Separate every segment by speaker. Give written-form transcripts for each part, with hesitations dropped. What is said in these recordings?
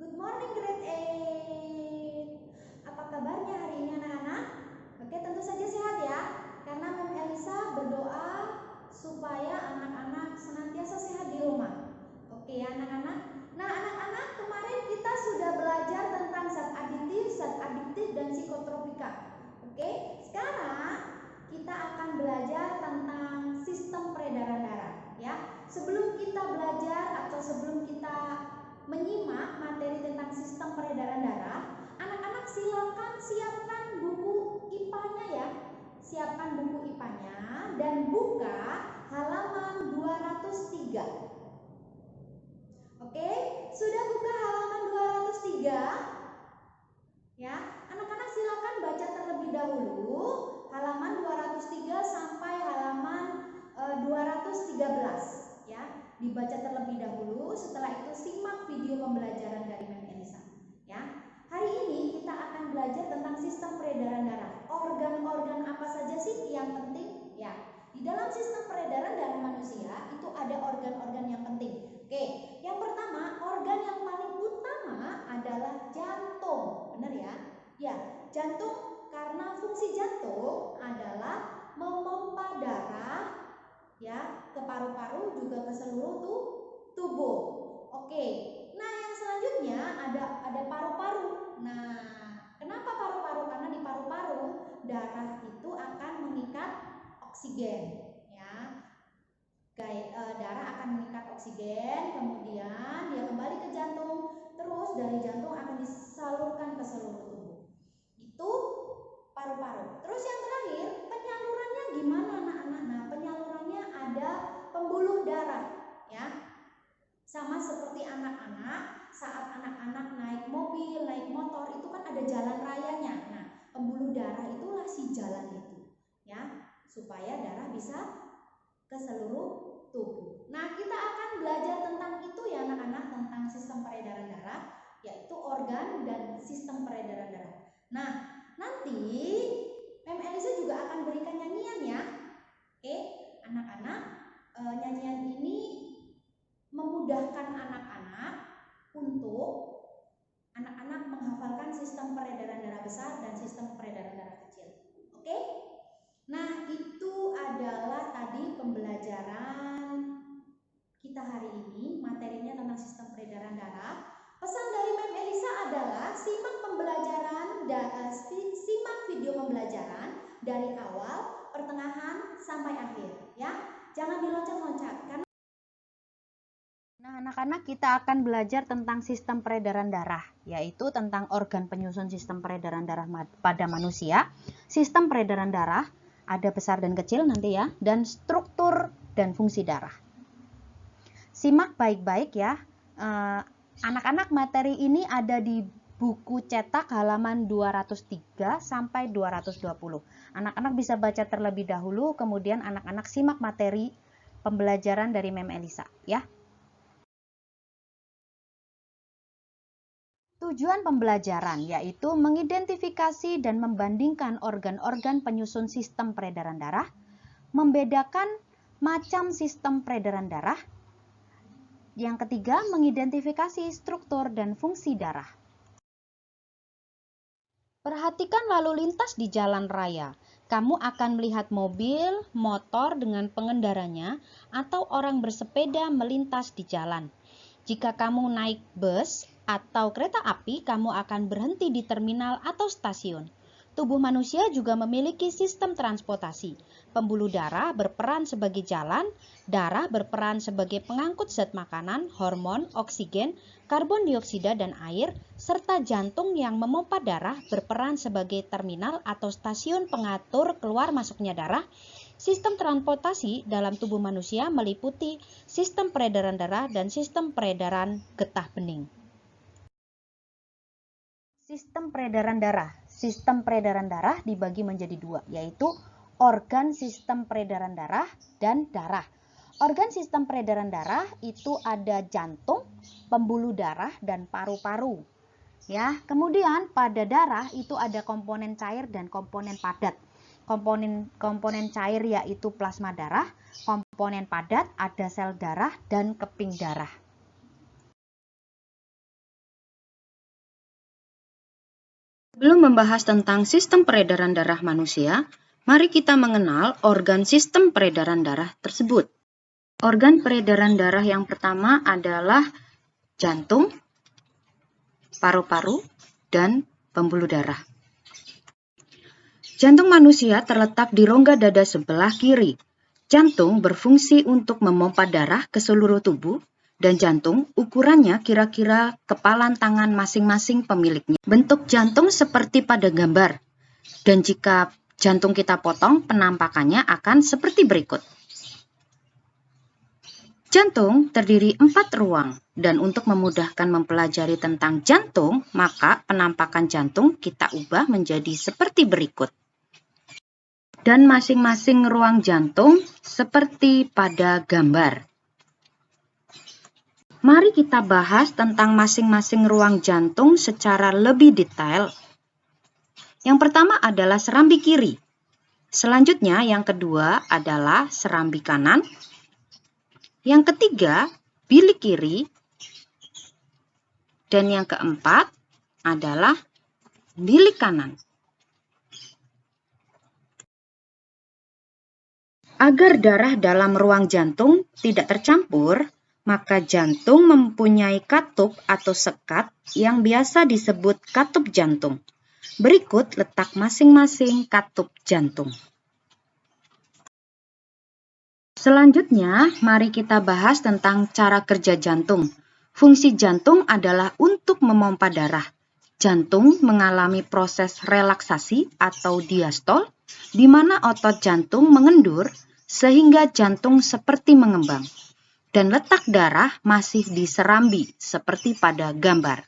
Speaker 1: Good morning grade 8. Apa kabarnya hari ini anak-anak? Oke, tentu saja sehat ya. Karena Mem Elisa berdoa supaya anak-anak senantiasa sehat di rumah. Oke ya anak-anak. Nah anak-anak, kemarin kita sudah belajar tentang zat adiktif dan psikotropika. Oke, sekarang kita akan belajar tentang sistem peredaran darah ya. Sebelum kita belajar atau sebelum kita menyimak materi tentang sistem peredaran darah, anak-anak silakan siapkan buku IPA-nya ya. Siapkan buku IPA-nya dan buka halaman 203. Oke, sudah buka halaman 203? Ya, anak-anak silakan baca terlebih dahulu halaman 203 sampai halaman 213 ya. Dibaca terlebih dahulu, setelah itu simak video pembelajaran dari Mem Elisa ya. Hari ini kita akan belajar tentang sistem peredaran darah. Organ-organ apa saja sih yang penting? Ya, di dalam sistem peredaran darah manusia itu ada organ-organ yang penting. Oke, yang pertama, organ yang paling utama adalah jantung. Benar ya? Ya, jantung karena fungsi jantung adalah memompa darah ya ke paru-paru juga ke seluruh tubuh. Oke. Nah, yang selanjutnya ada paru-paru. Nah, kenapa paru-paru? Karena di paru-paru darah itu akan mengikat oksigen ya. Darah akan mengikat oksigen, kemudian dia kembali ke jantung, terus dari jantung akan disalurkan ke seluruh tubuh. Itu paru-paru. Terus yang terakhir, penyalurannya gimana anak-anak? Nah, penyalurannya ada pembuluh darah ya. Sama seperti anak-anak, saat anak-anak naik mobil, naik motor itu kan ada jalan rayanya. Nah, pembuluh darah itulah si jalan itu ya, supaya darah bisa ke seluruh tubuh. Nah, kita akan belajar tentang itu ya anak-anak, tentang sistem peredaran darah, yaitu organ dan sistem peredaran darah. Nah, nanti Mem Elisa juga akan berikan nyanyian ya. Oke, anak-anak, nyanyian ini memudahkan anak-anak untuk anak-anak menghafalkan sistem peredaran darah besar dan sistem peredaran darah kecil. Oke? Nah, itu adalah tadi pembelajaran kita hari ini, materinya tentang sistem peredaran darah. Pesan dari Mem Elisa adalah simak video pembelajaran dari awal, pertengahan sampai akhir ya. Jangan diloncat-loncat karena Nah, anak-anak, kita akan belajar tentang sistem peredaran darah, yaitu tentang organ penyusun sistem peredaran darah pada manusia, sistem peredaran darah, ada besar dan kecil nanti ya, dan struktur dan fungsi darah. Simak baik-baik ya. Anak-anak, materi ini ada di buku cetak halaman 203 sampai 220. Anak-anak bisa baca terlebih dahulu, kemudian anak-anak simak materi pembelajaran dari Mem Elisa ya. Tujuan pembelajaran yaitu mengidentifikasi dan membandingkan organ-organ penyusun sistem peredaran darah, membedakan macam sistem peredaran darah. Yang ketiga, mengidentifikasi struktur dan fungsi darah. Perhatikan lalu lintas di jalan raya. Kamu akan melihat mobil, motor dengan pengendaranya, atau orang bersepeda melintas di jalan. Jika kamu naik bus atau kereta api, kamu akan berhenti di terminal atau stasiun. Tubuh manusia juga memiliki sistem transportasi. Pembuluh darah berperan sebagai jalan, darah berperan sebagai pengangkut zat makanan, hormon, oksigen, karbon dioksida, dan air, serta jantung yang memompa darah berperan sebagai terminal atau stasiun pengatur keluar masuknya darah. Sistem transportasi dalam tubuh manusia meliputi sistem peredaran darah dan sistem peredaran getah bening. Sistem peredaran darah. Sistem peredaran darah dibagi menjadi dua, yaitu organ sistem peredaran darah dan darah. Organ sistem peredaran darah itu ada jantung, pembuluh darah, dan paru-paru. Ya, kemudian pada darah itu ada komponen cair dan komponen padat. Komponen cair yaitu plasma darah, komponen padat ada sel darah dan keping darah.
Speaker 2: Sebelum membahas tentang sistem peredaran darah manusia, mari kita mengenal organ sistem peredaran darah tersebut. Organ peredaran darah yang pertama adalah jantung, paru-paru, dan pembuluh darah. Jantung manusia terletak di rongga dada sebelah kiri. Jantung berfungsi untuk memompa darah ke seluruh tubuh, dan jantung ukurannya kira-kira kepalan tangan masing-masing pemiliknya. Bentuk jantung seperti pada gambar, dan jika jantung kita potong, penampakannya akan seperti berikut. Jantung terdiri 4 ruang, dan untuk memudahkan mempelajari tentang jantung, maka penampakan jantung kita ubah menjadi seperti berikut. Dan masing-masing ruang jantung seperti pada gambar. Mari kita bahas tentang masing-masing ruang jantung secara lebih detail. Yang pertama adalah serambi kiri. Selanjutnya yang kedua adalah serambi kanan. Yang ketiga, bilik kiri. Dan yang keempat adalah bilik kanan. Agar darah dalam ruang jantung tidak tercampur, maka jantung mempunyai katup atau sekat yang biasa disebut katup jantung. Berikut letak masing-masing katup jantung. Selanjutnya, mari kita bahas tentang cara kerja jantung. Fungsi jantung adalah untuk memompa darah. Jantung mengalami proses relaksasi atau diastol, di mana otot jantung mengendur sehingga jantung seperti mengembang. Dan letak darah masih di serambi seperti pada gambar.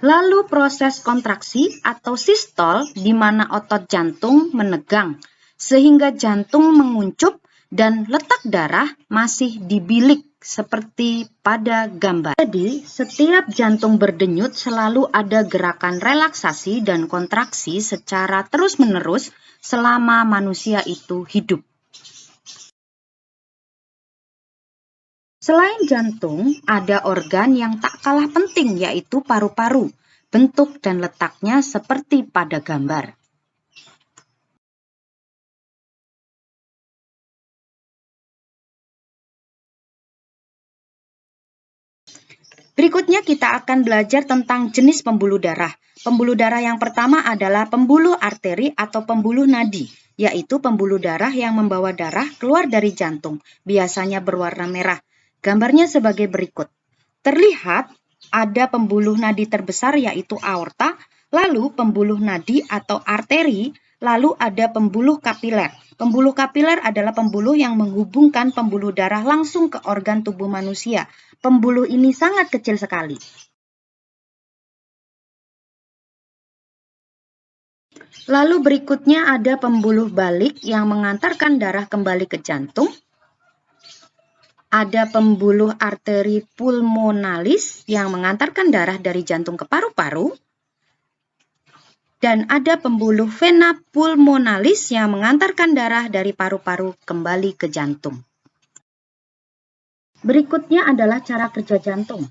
Speaker 2: Lalu proses kontraksi atau sistol di mana otot jantung menegang sehingga jantung menguncup dan letak darah masih di bilik seperti pada gambar. Jadi, setiap jantung berdenyut selalu ada gerakan relaksasi dan kontraksi secara terus-menerus selama manusia itu hidup. Selain jantung, ada organ yang tak kalah penting yaitu paru-paru. Bentuk dan letaknya seperti pada gambar. Berikutnya kita akan belajar tentang jenis pembuluh darah. Pembuluh darah yang pertama adalah pembuluh arteri atau pembuluh nadi, yaitu pembuluh darah yang membawa darah keluar dari jantung, biasanya berwarna merah. Gambarnya sebagai berikut. Terlihat ada pembuluh nadi terbesar yaitu aorta, lalu pembuluh nadi atau arteri, lalu ada pembuluh kapiler. Pembuluh kapiler adalah pembuluh yang menghubungkan pembuluh darah langsung ke organ tubuh manusia. Pembuluh ini sangat kecil sekali. Lalu berikutnya ada pembuluh balik yang mengantarkan darah kembali ke jantung. Ada pembuluh arteri pulmonalis yang mengantarkan darah dari jantung ke paru-paru. Dan ada pembuluh vena pulmonalis yang mengantarkan darah dari paru-paru kembali ke jantung. Berikutnya adalah cara kerja jantung.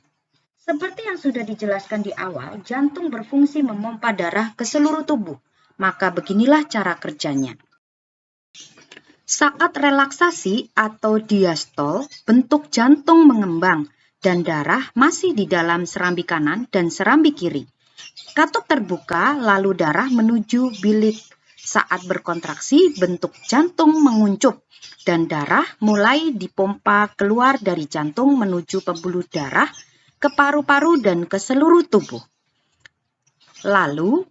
Speaker 2: Seperti yang sudah dijelaskan di awal, jantung berfungsi memompa darah ke seluruh tubuh. Maka beginilah cara kerjanya. Saat relaksasi atau diastol, bentuk jantung mengembang dan darah masih di dalam serambi kanan dan serambi kiri. Katup terbuka, lalu darah menuju bilik. Saat berkontraksi, bentuk jantung menguncup dan darah mulai dipompa keluar dari jantung menuju pembuluh darah, ke paru-paru dan ke seluruh tubuh. Lalu,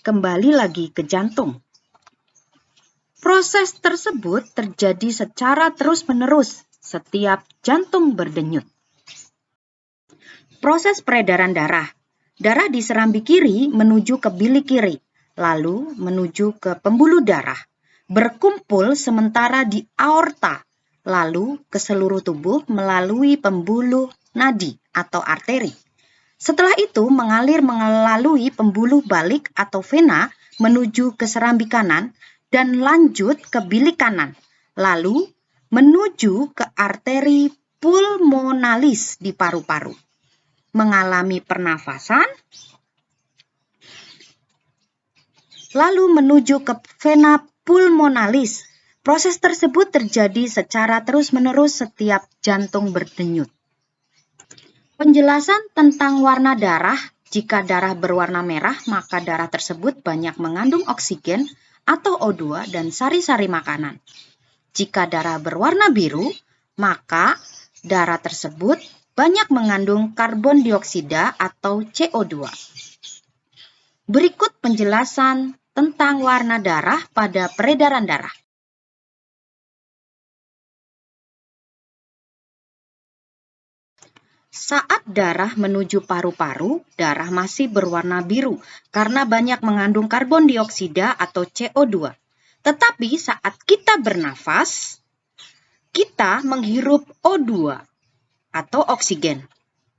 Speaker 2: kembali lagi ke jantung. Proses tersebut terjadi secara terus-menerus setiap jantung berdenyut. Proses peredaran darah. Darah di serambi kiri menuju ke bilik kiri, lalu menuju ke pembuluh darah. Berkumpul sementara di aorta, lalu ke seluruh tubuh melalui pembuluh nadi atau arteri. Setelah itu mengalir melalui pembuluh balik atau vena menuju ke serambi kanan dan lanjut ke bilik kanan, lalu menuju ke arteri pulmonalis di paru-paru. Mengalami pernafasan, lalu menuju ke vena pulmonalis. Proses tersebut terjadi secara terus-menerus setiap jantung berdenyut. Penjelasan tentang warna darah. Jika darah berwarna merah, maka darah tersebut banyak mengandung oksigen atau O2 dan sari-sari makanan. Jika darah berwarna biru, maka darah tersebut banyak mengandung karbon dioksida atau CO2. Berikut penjelasan tentang warna darah pada peredaran darah. Saat darah menuju paru-paru, darah masih berwarna biru karena banyak mengandung karbon dioksida atau CO2. Tetapi saat kita bernafas, kita menghirup O2 atau oksigen.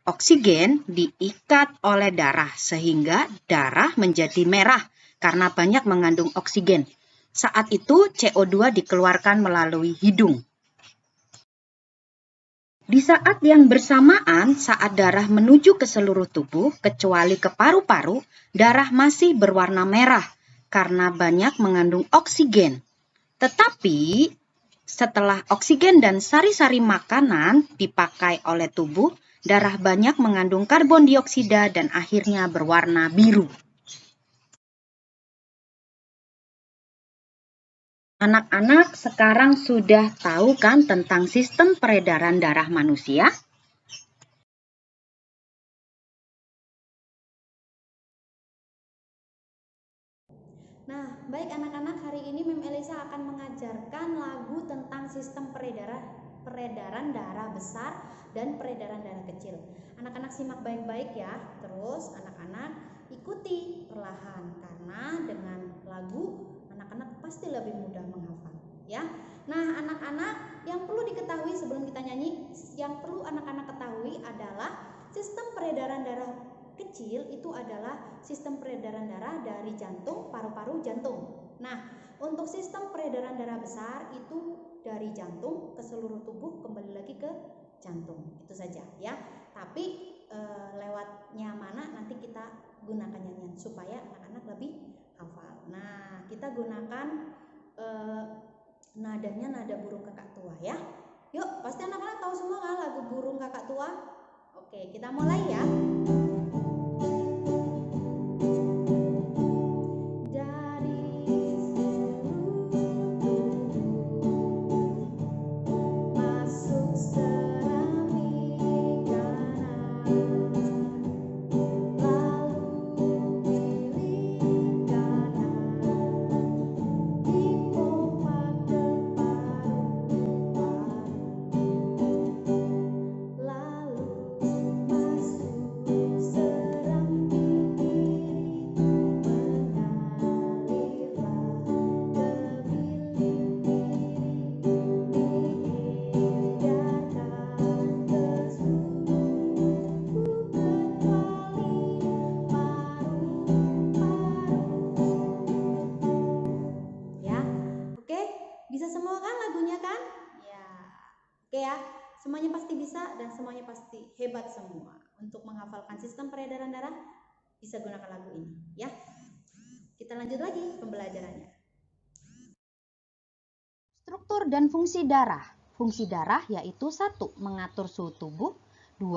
Speaker 2: Oksigen diikat oleh darah sehingga darah menjadi merah karena banyak mengandung oksigen. Saat itu CO2 dikeluarkan melalui hidung. Di saat yang bersamaan, saat darah menuju ke seluruh tubuh, kecuali ke paru-paru, darah masih berwarna merah karena banyak mengandung oksigen. Tetapi, setelah oksigen dan sari-sari makanan dipakai oleh tubuh, darah banyak mengandung karbon dioksida dan akhirnya berwarna biru. Anak-anak sekarang sudah tahu kan tentang sistem peredaran darah manusia?
Speaker 1: Nah, baik anak-anak, hari ini Mem Elisa akan mengajarkan lagu tentang sistem peredaran darah besar dan peredaran darah kecil. Anak-anak simak baik-baik ya. Terus anak-anak ikuti perlahan karena dengan lagu anak-anak pasti lebih mudah menghafal ya. Nah, anak-anak, yang perlu diketahui sebelum kita nyanyi, yang perlu anak-anak ketahui adalah sistem peredaran darah kecil itu adalah sistem peredaran darah dari jantung, paru-paru, jantung. Nah, untuk sistem peredaran darah besar itu dari jantung ke seluruh tubuh kembali lagi ke jantung. Itu saja ya. Tapi lewatnya mana nanti kita gunakan nyanyian supaya anak-anak lebih hafal. Nah, kita gunakan nadanya nada burung kakak tua ya. Yuk, pasti anak-anak tahu semua kan lagu burung kakak tua? Oke, kita mulai ya. Bisa semua kan lagunya kan? Ya. Oke ya. Semuanya pasti bisa dan semuanya pasti hebat semua. Untuk menghafalkan sistem peredaran darah bisa gunakan lagu ini ya. Kita lanjut lagi pembelajarannya.
Speaker 2: Struktur dan fungsi darah. Fungsi darah yaitu 1. Mengatur suhu tubuh, 2.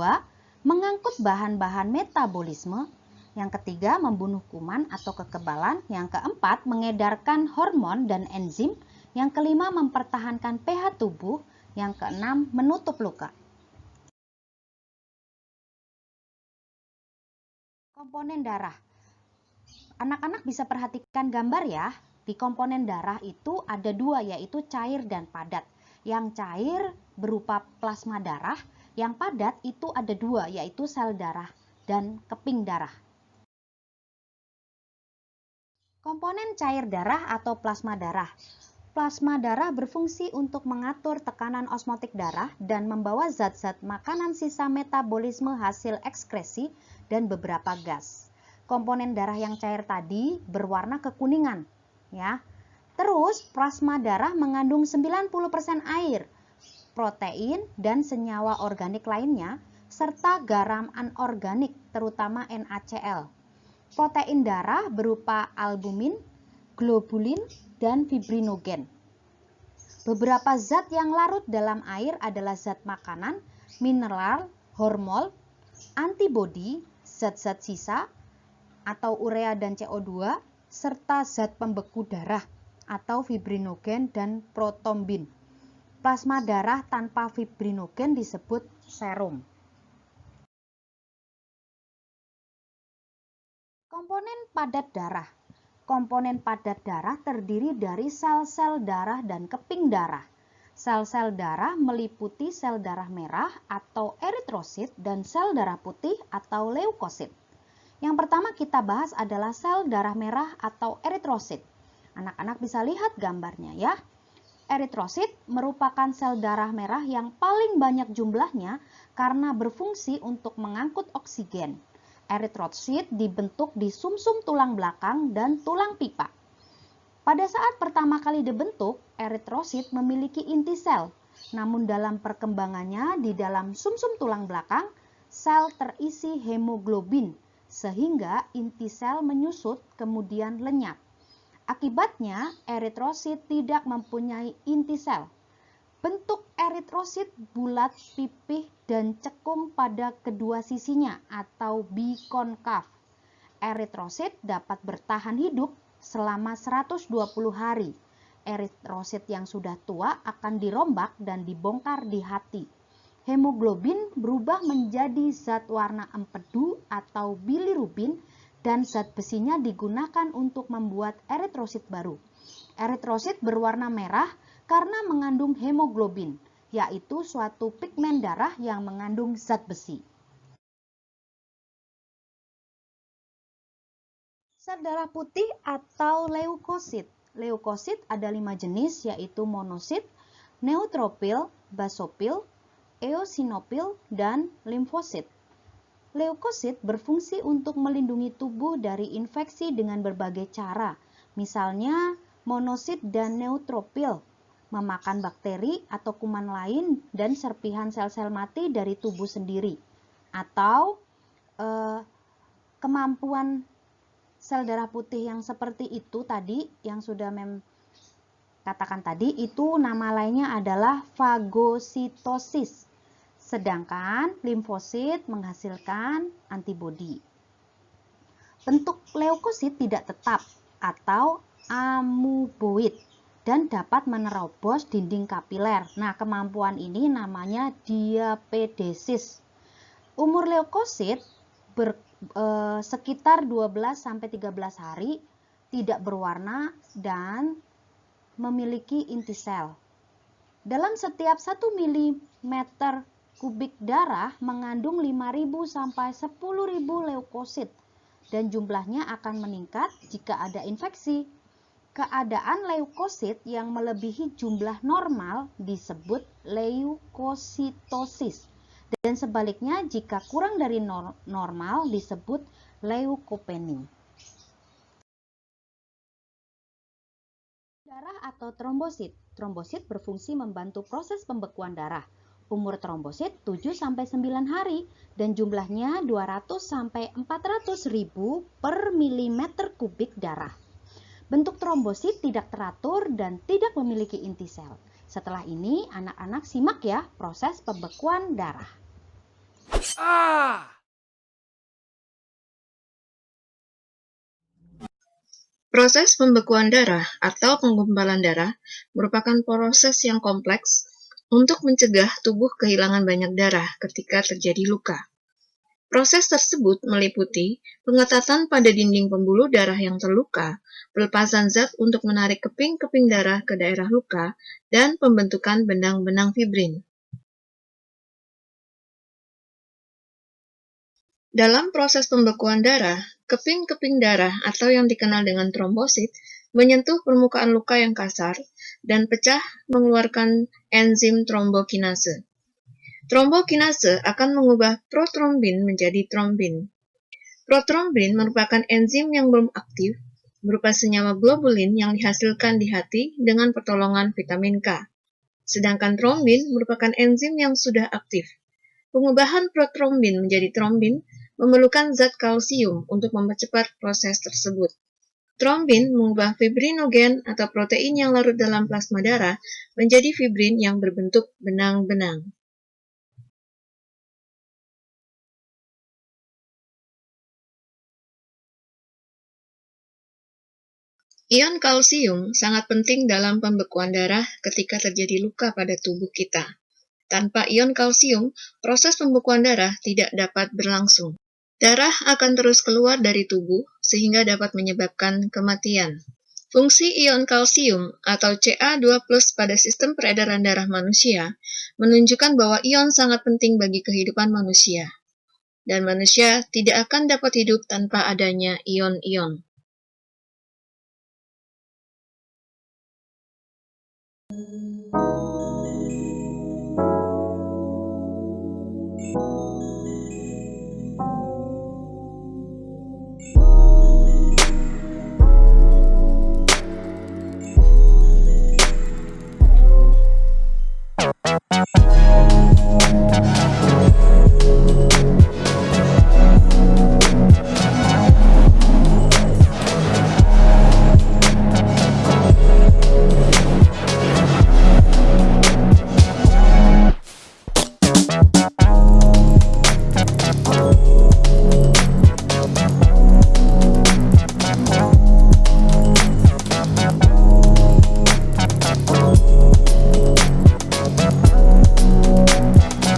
Speaker 2: Mengangkut bahan-bahan metabolisme, yang ketiga membunuh kuman atau kekebalan, yang keempat mengedarkan hormon dan enzim, yang kelima mempertahankan pH tubuh, yang keenam menutup luka. Komponen darah. Anak-anak bisa perhatikan gambar ya. Di komponen darah itu ada 2, yaitu cair dan padat. Yang cair berupa plasma darah, yang padat itu ada 2, yaitu sel darah dan keping darah. Komponen cair darah atau plasma darah. Plasma darah berfungsi untuk mengatur tekanan osmotik darah dan membawa zat-zat makanan sisa metabolisme hasil ekskresi dan beberapa gas. Komponen darah yang cair tadi berwarna kekuningan, ya. Terus plasma darah mengandung 90% air, protein dan senyawa organik lainnya serta garam anorganik terutama NaCl. Protein darah berupa albumin globulin, dan fibrinogen. Beberapa zat yang larut dalam air adalah zat makanan, mineral, hormon, antibodi, zat-zat sisa atau urea dan CO2, serta zat pembeku darah atau fibrinogen dan protrombin. Plasma darah tanpa fibrinogen disebut serum. Komponen padat darah. Komponen padat darah terdiri dari sel-sel darah dan keping darah. Sel-sel darah meliputi sel darah merah atau eritrosit dan sel darah putih atau leukosit. Yang pertama kita bahas adalah sel darah merah atau eritrosit. Anak-anak bisa lihat gambarnya ya. Eritrosit merupakan sel darah merah yang paling banyak jumlahnya karena berfungsi untuk mengangkut oksigen. Eritrosit dibentuk di sumsum tulang belakang dan tulang pipa. Pada saat pertama kali dibentuk, eritrosit memiliki inti sel. Namun dalam perkembangannya di dalam sumsum tulang belakang, sel terisi hemoglobin sehingga inti sel menyusut kemudian lenyap. Akibatnya, eritrosit tidak mempunyai inti sel. Bentuk eritrosit bulat, pipih, dan cekung pada kedua sisinya atau bikonkav. Eritrosit dapat bertahan hidup selama 120 hari. Eritrosit yang sudah tua akan dirombak dan dibongkar di hati. Hemoglobin berubah menjadi zat warna empedu atau bilirubin dan zat besinya digunakan untuk membuat eritrosit baru. Eritrosit berwarna merah karena mengandung hemoglobin, yaitu suatu pigmen darah yang mengandung zat besi. Sel darah putih atau leukosit. Leukosit ada 5 jenis, yaitu monosit, neutropil, basofil, eosinofil, dan limfosit. Leukosit berfungsi untuk melindungi tubuh dari infeksi dengan berbagai cara. Misalnya, monosit dan neutropil memakan bakteri atau kuman lain dan serpihan sel-sel mati dari tubuh sendiri. Atau kemampuan sel darah putih yang seperti itu tadi, yang sudah katakan tadi, itu nama lainnya adalah fagositosis. Sedangkan limfosit menghasilkan antibodi. Bentuk leukosit tidak tetap atau amuboid dan dapat menerobos dinding kapiler. Nah, kemampuan ini namanya diapedesis. Umur leukosit sekitar 12-13 hari, tidak berwarna dan memiliki inti sel. Dalam setiap 1 mm kubik darah mengandung 5.000 sampai 10.000 leukosit dan jumlahnya akan meningkat jika ada infeksi. Keadaan leukosit yang melebihi jumlah normal disebut leukositosis dan sebaliknya jika kurang dari normal disebut leukopenia. Darah atau trombosit. Trombosit berfungsi membantu proses pembekuan darah. Umur trombosit 7-9 hari dan jumlahnya 200-400 ribu per milimeter kubik darah. Bentuk trombosit tidak teratur dan tidak memiliki inti sel. Setelah ini anak-anak simak ya proses pembekuan darah.
Speaker 3: Proses pembekuan darah atau penggumpalan darah merupakan proses yang kompleks untuk mencegah tubuh kehilangan banyak darah ketika terjadi luka. Proses tersebut meliputi pengetatan pada dinding pembuluh darah yang terluka, pelepasan zat untuk menarik keping-keping darah ke daerah luka, dan pembentukan benang-benang fibrin. Dalam proses pembekuan darah, keping-keping darah atau yang dikenal dengan trombosit menyentuh permukaan luka yang kasar dan pecah mengeluarkan enzim trombokinase. Trombokinase akan mengubah protrombin menjadi trombin. Protrombin merupakan enzim yang belum aktif, berupa senyawa globulin yang dihasilkan di hati dengan pertolongan vitamin K. Sedangkan trombin merupakan enzim yang sudah aktif. Pengubahan protrombin menjadi trombin memerlukan zat kalsium untuk mempercepat proses tersebut. Trombin mengubah fibrinogen atau protein yang larut dalam plasma darah menjadi fibrin yang berbentuk benang-benang. Ion kalsium sangat penting dalam pembekuan darah ketika terjadi luka pada tubuh kita. Tanpa ion kalsium, proses pembekuan darah tidak dapat berlangsung. Darah akan terus keluar dari tubuh sehingga dapat menyebabkan kematian. Fungsi ion kalsium atau Ca2+ pada sistem peredaran darah manusia menunjukkan bahwa ion sangat penting bagi kehidupan manusia. Dan manusia tidak akan dapat hidup tanpa adanya ion-ion.